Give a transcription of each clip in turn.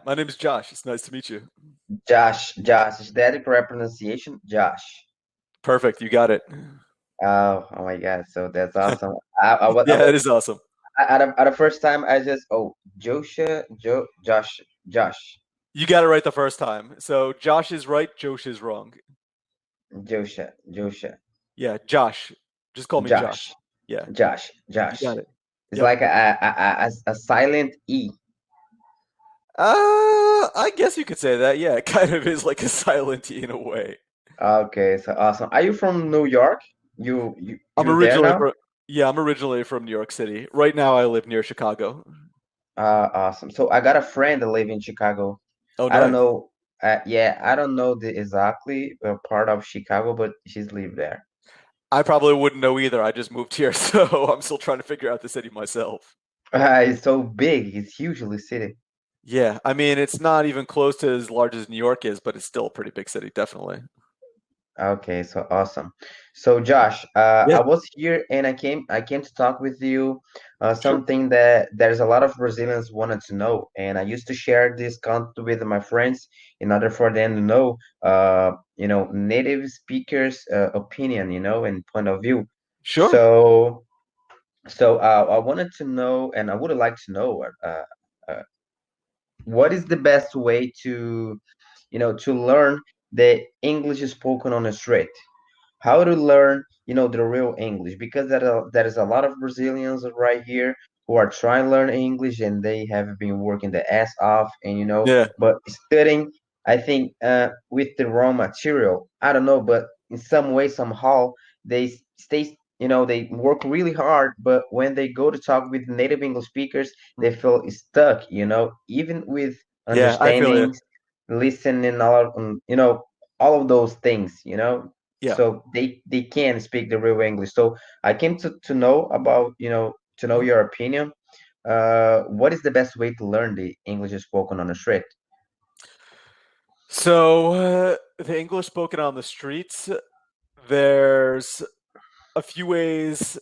my name is Josh. It's nice to meet you. Josh, is that the correct pronunciation? Josh. Perfect. You got it. Oh my God, so that's awesome. I Yeah, was it is awesome. at the first time I just Josh, You got it right the first time. So Josh is right, Josh is wrong. Josha, Yeah, Josh. Just call me Josh. Josh, Yeah, you Josh. got it. It's Yep. like a silent E. I guess you could say that. Yeah, it kind of is like a silent T in a way. Okay, so awesome. Are you from New York? I'm You there originally now? from Yeah, I'm originally from New York City. Right now I live near Chicago. Awesome. So I got a friend that live in Chicago. Oh, I don't nice. know. Yeah, I don't know the exactly part of Chicago, but she's live there. I probably wouldn't know either. I just moved here, so I'm still trying to figure out the city myself. It's so big. It's hugely city. Yeah, I mean, it's not even close to as large as New York is, but it's still a pretty big city, definitely. Okay, so awesome. So Josh, Yeah, I was here and I came to talk with you sure. something that there's a lot of Brazilians wanted to know, and I used to share this content with my friends in order for them to know, native speakers' opinion, and point of view. Sure. So, I wanted to know, and I would like to know, what is the best way to learn the English spoken on the street? How to learn, the real English, because there is a lot of Brazilians right here who are trying to learn English and they have been working the ass off and Yeah. but studying, I think, with the wrong material. I don't know, but in some way, somehow, they stay, they work really hard, but when they go to talk with native English speakers, they feel stuck, even with Yeah, I feel you. understanding, listening, all of those things, Yeah. so they can speak the real English. So I came to know about, to know Mhm. your opinion. What is the best way to learn the English spoken on the street? So, the English spoken on the streets, there's a few ways.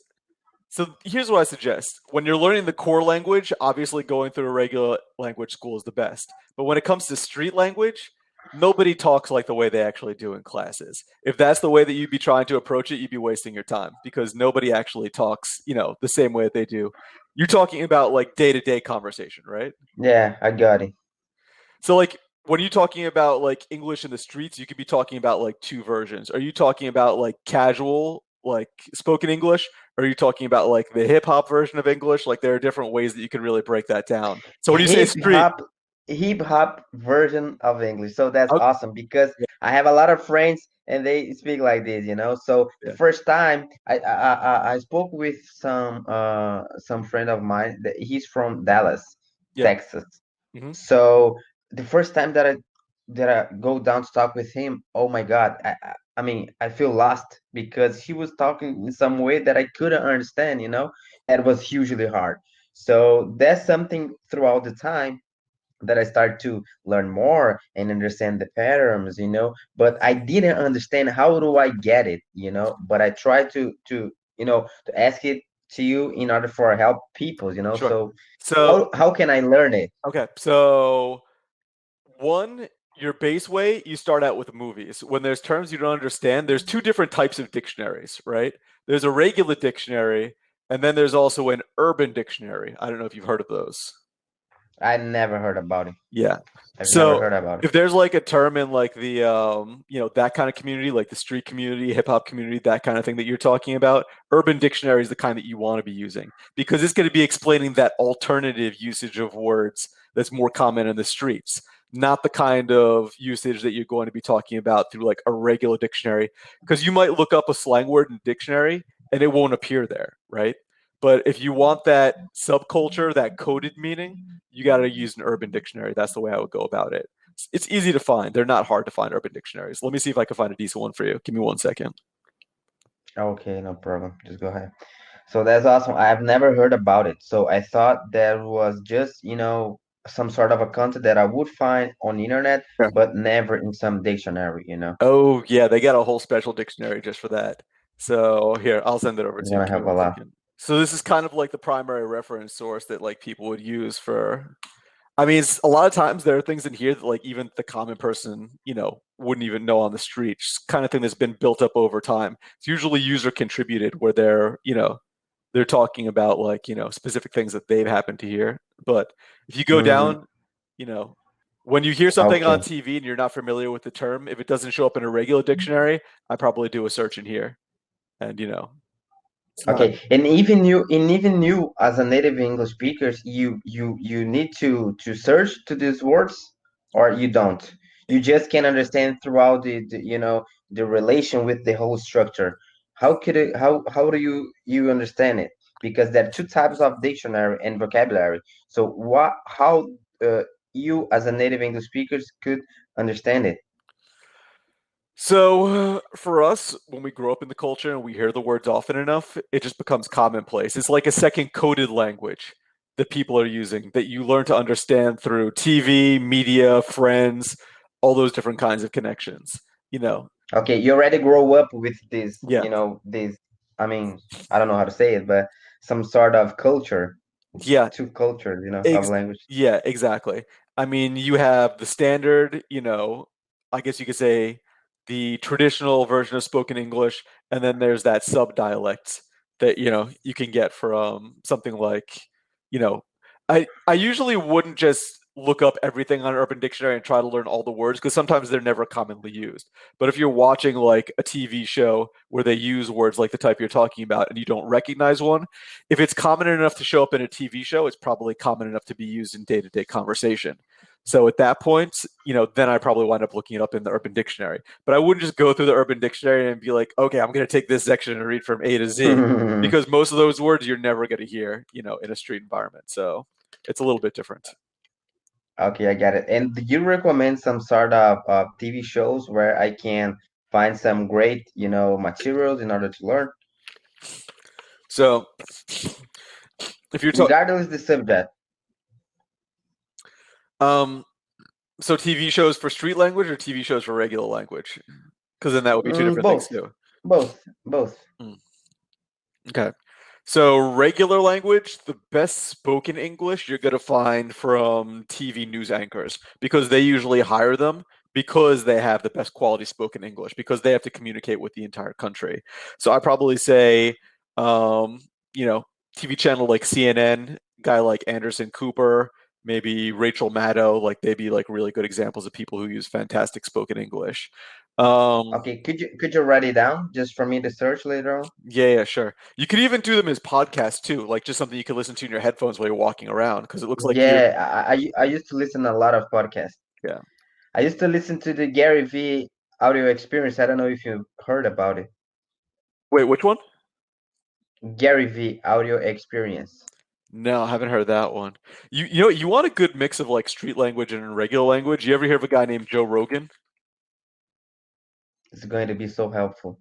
So, here's what I suggest. When you're learning the core language, obviously going through a regular language school is the best. But when it comes to street language, nobody talks like the way they actually do in classes. If that's the way that you'd be trying to approach it, you'd be wasting your time because nobody actually talks, the same way that they do. You're talking about like day-to-day conversation, right? Yeah, I got it. So like when you're talking about like English in the streets, you could be talking about like two versions. Are you talking about like casual, like spoken English? Or are you talking about like the hip hop version of English? Like there are different ways that you can really break that down. So when you say Hip street, hop, hip hop version of English. So that's oh, awesome because yeah, I have a lot of friends and they speak like this, So the yeah, first time I spoke with some friend of mine that he's from Dallas, yeah. Texas. Hmm. So the first time that I go down to talk with him, oh my God, I mean I feel lost because he was talking in some way that I couldn't understand, That was hugely hard. So that's something throughout the time that I start to learn more and understand the patterns, But I didn't understand how do I get it. But I try to ask it to you in order for help people. Sure. So So how can I learn it? okay, so one, your base way, you start out with movies. When there's terms you don't understand, there's two different types of dictionaries, right? There's a regular dictionary, and then there's also an urban dictionary. I don't know if you've heard of those. I never heard about it. Yeah. I've never So heard about it. if there's like a term in like the that kind of community, like the street community, hip hop community, that kind of thing that you're talking about, Urban Dictionary is the kind that you want to be using because it's going to be explaining that alternative usage of words that's more common in the streets, not the kind of usage that you're going to be talking about through like a regular dictionary. Because you might look up a slang word in a dictionary and it won't appear there, right? But if you want that subculture, that coded meaning, you got to use an urban dictionary. That's the way I would go about it. It's easy to find. They're not hard to find urban dictionaries. Let me see if I can find a decent one for you. Give me 1 second. Okay, no problem. Just go ahead. So that's awesome. I've never heard about it. So I thought there was just, some sort of a content that I would find on the internet, Yeah. but never in some dictionary. Oh, yeah, they got a whole special dictionary just for that. So here, I'll send it over It's to you. gonna Give me help a one lot. second. So this is kind of like the primary reference source that like people would use for. I mean, a lot of times there are things in here that like even the common person, wouldn't even know on the street. Just kind of thing that's been built up over time. It's usually user contributed where they're talking about like, specific things that they've happened to hear. But if you go Hmm. down, you know, when you hear something on Okay. TV and you're not familiar with the term, if it doesn't show up in a regular dictionary, I probably do a search in here. And it's not. Okay, and even you as a native English speakers, you need to search to these words, or you don't. You just can understand throughout the relation with the whole structure. How could it, how do you understand it? Because there are two types of dictionary and vocabulary. So what how you as a native English speakers could understand it? So for us, when we grow up in the culture and we hear the words often enough, it just becomes commonplace. It's like a second coded language that people are using that you learn to understand through TV, media, friends, all those different kinds of connections. You know, Okay, you already grow up with this, yeah, this, I mean, I don't know how to say it, but some sort of culture, yeah, two cultures, of Ex language. yeah, exactly. I mean, you have the standard, I guess you could say the traditional version of spoken English, and then there's that sub-dialect that, you can get from something like, you know, I usually wouldn't just look up everything on Urban Dictionary and try to learn all the words because sometimes they're never commonly used. But if you're watching like a TV show where they use words like the type you're talking about and you don't recognize one, if it's common enough to show up in a TV show, it's probably common enough to be used in day-to-day conversation. So at that point, then I probably wind up looking it up in the Urban Dictionary. But I wouldn't just go through the Urban Dictionary and be like, okay, I'm going to take this section and read from A to Z, because most of those words you're never going to hear, in a street environment. So it's a little bit different. Okay, I get it. And do you recommend some sort of TV shows where I can find some great, materials in order to learn, So if you're talking, regardless the subject? um, so TV shows for street language or TV shows for regular language, because then that would be two different things Both, too. both. Mm, okay. So regular language, the best spoken English you're going to find from TV news anchors because they usually hire them because they have the best quality spoken English because they have to communicate with the entire country. So I probably say, um, you know, TV channel like CNN, guy like Anderson Cooper, maybe Rachel Maddow, like they'd be like really good examples of people who use fantastic spoken English. Um, Okay, could you write it down just for me to search later on? yeah, sure. You could even do them as podcasts too, like just something you could listen to in your headphones while you're walking around, because it looks like you're, Yeah, I used to listen a lot of podcasts. yeah. I used to listen to the Gary V audio experience. I don't know if you heard about it. Wait, which one? Gary V audio experience. No, I haven't heard that one. You want a good mix of like street language and regular language. You ever hear of a guy named Joe Rogan? It's going to be so helpful.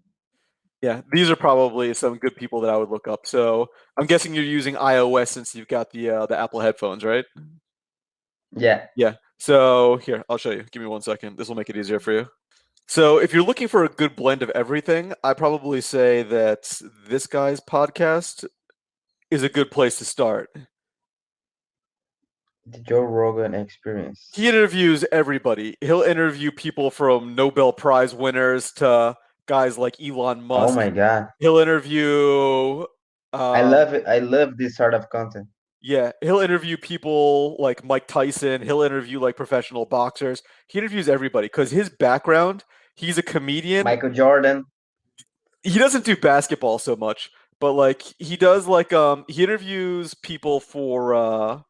Yeah, these are probably some good people that I would look up. So I'm guessing you're using iOS since you've got the Apple headphones, right? Yeah. Yeah. So here, I'll show you. Give me 1 second. This will make it easier for you. So if you're looking for a good blend of everything, I probably say that this guy's podcast is a good place to start. The Joe Rogan experience. He interviews everybody. He'll interview people from Nobel Prize winners to guys like Elon Oh Musk. my God. He'll interview, I um, love it. I love this sort of content. yeah, he'll interview people like Mike Tyson. He'll interview like professional boxers. He interviews everybody because his background, he's a comedian. Michael Jordan. He doesn't do basketball so much, but like he does like he interviews people for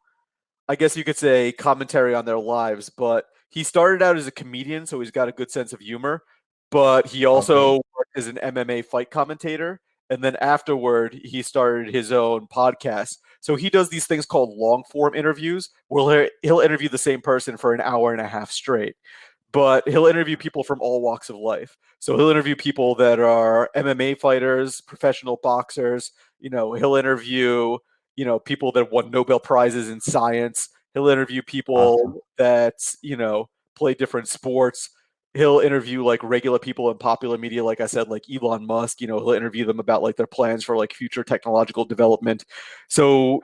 I guess you could say commentary on their lives, but he started out as a comedian, so he's got a good sense of humor. But he also Okay. worked as an MMA fight commentator, and then afterward, he started his own podcast. So he does these things called long form interviews, where he'll interview the same person for an hour and a half straight. But he'll interview people from all walks of life. So he'll interview people that are MMA fighters, professional boxers. He'll interview people that won Nobel Prizes in science. He'll interview Awesome. people that, play different sports. He'll interview like regular people in popular media, like I said, like Elon Musk. He'll interview them about like their plans for like future technological development. So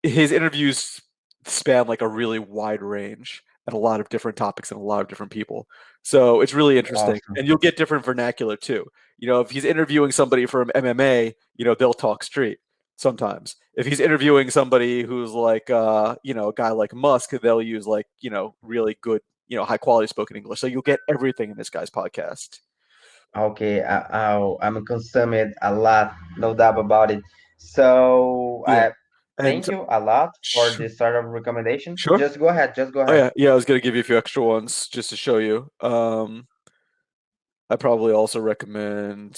his interviews span like a really wide range and a lot of different topics and a lot of different people. So it's really interesting, Awesome. and you'll get different vernacular too. If he's interviewing somebody from MMA, they'll talk street sometimes. If he's interviewing somebody who's like, a guy like Musk, they'll use like, really good, high quality spoken English. So you'll get everything in this guy's podcast. Okay, I'm consume it a lot, no doubt about it. So Yeah. I And thank you a lot for sh- the startup recommendation. sure. Just go ahead, just go Oh ahead. yeah, yeah. I was gonna give you a few extra ones just to show you. I probably also recommend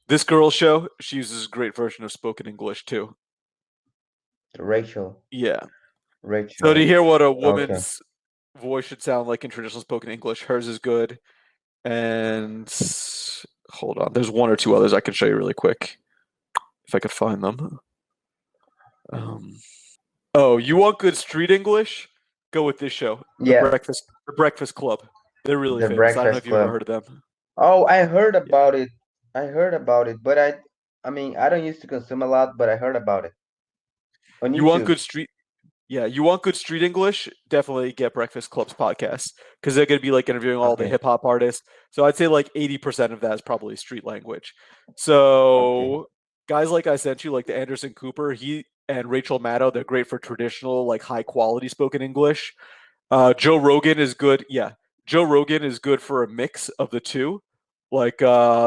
this girl's show. She uses a great version of spoken English too. Rachel, Yeah. So to Rachel. hear what a Okay. woman's voice should sound like in traditional spoken English, hers is good. And hold on, there's one or two others I can show you really quick if I could find them. Um, oh, you want good street English? Go with this show, Yeah, The Breakfast Club. They're really the famous. I don't know Breakfast if you've ever Club. heard of them. Oh, I heard Yeah. about it. I heard about it, but I mean, I don't used to consume a lot, but I heard about it on You want YouTube. good street Yeah, you want good street English? Definitely get Breakfast Club's podcast because they're going to be like interviewing all the Okay, hip hop artists. So I'd say like 80% of that is probably street language. okay, So guys like I sent you, like the Anderson Cooper, he and Rachel Maddow, they're great for traditional, like high quality spoken English. Joe Rogan is good. Yeah, Joe Rogan is good for a mix of the two, like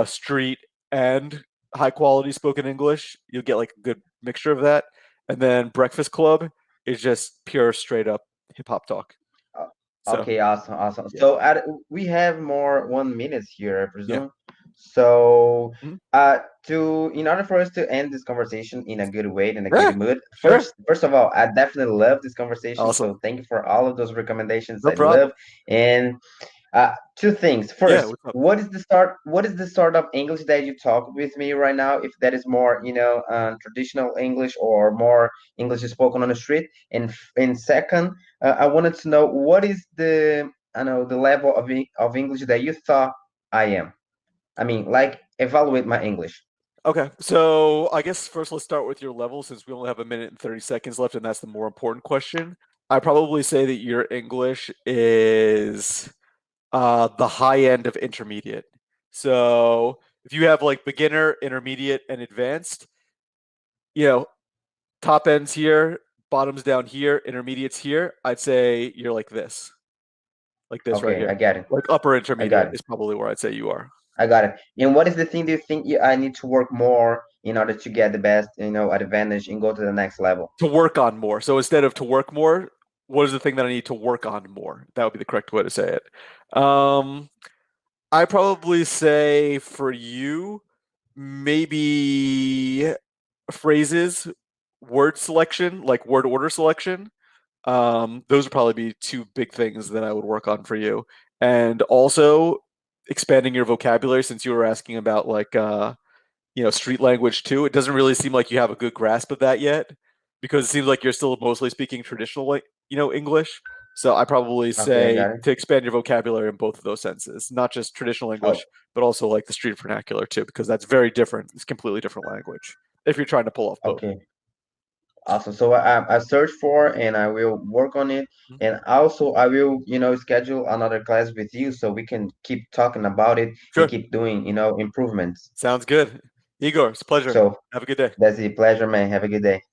street and high quality spoken English. You'll get like a good mixture of that. And then Breakfast Club is just pure straight up hip hop talk. uh, So okay, awesome, awesome. yeah, So we have more 1 minute here, I yeah, presume. So mhm. to in order for us to end this conversation in a good way, in a Yeah, good mood, sure, first of all, I definitely love this conversation. awesome, So thank you for all of those recommendations. no I problem. love. And two things. Yeah, First, what's up? what is the start? What is the sort of English that you talk with me right now? If that is more, traditional English or more English spoken on the street. And second, I wanted to know what is the level of English that you thought I am. I mean, like evaluate my English. Okay, so I guess first let's start with your level since we only have a minute and 30 seconds left, and that's the more important question. I probably say that your English is the high end of intermediate. So if you have like beginner, intermediate, and advanced, you know, top ends here, bottoms down here, intermediates here, I'd say you're like this right Okay, here. I get it. Like upper I got intermediate it. is probably where I'd say you are. I got it. And what is the thing do you think I need to work more in order to get the best, advantage and go to the next level? To work on more. So instead of to work more, what is the thing that I need to work on more? That would be the correct way to say it. I probably say for you, maybe phrases, word selection, like word order selection. Those would probably be two big things that I would work on for you. And also expanding your vocabulary since you were asking about like street language too. It doesn't really seem like you have a good grasp of that yet because it seems like you're still mostly speaking traditional like, English. So I probably Okay, I say got it. to expand your vocabulary in both of those senses, not just traditional Oh, English, but also like the street vernacular too, because that's very different. It's completely different language if you're trying to pull off both. okay. Awesome. So I search for and I will work on it. Mhm. And also I will, schedule another class with you so we can keep talking about it and Sure. keep doing, improvements. Sounds good. Igor, it's a pleasure. So Have a good day. that's a pleasure, man. Have a good day.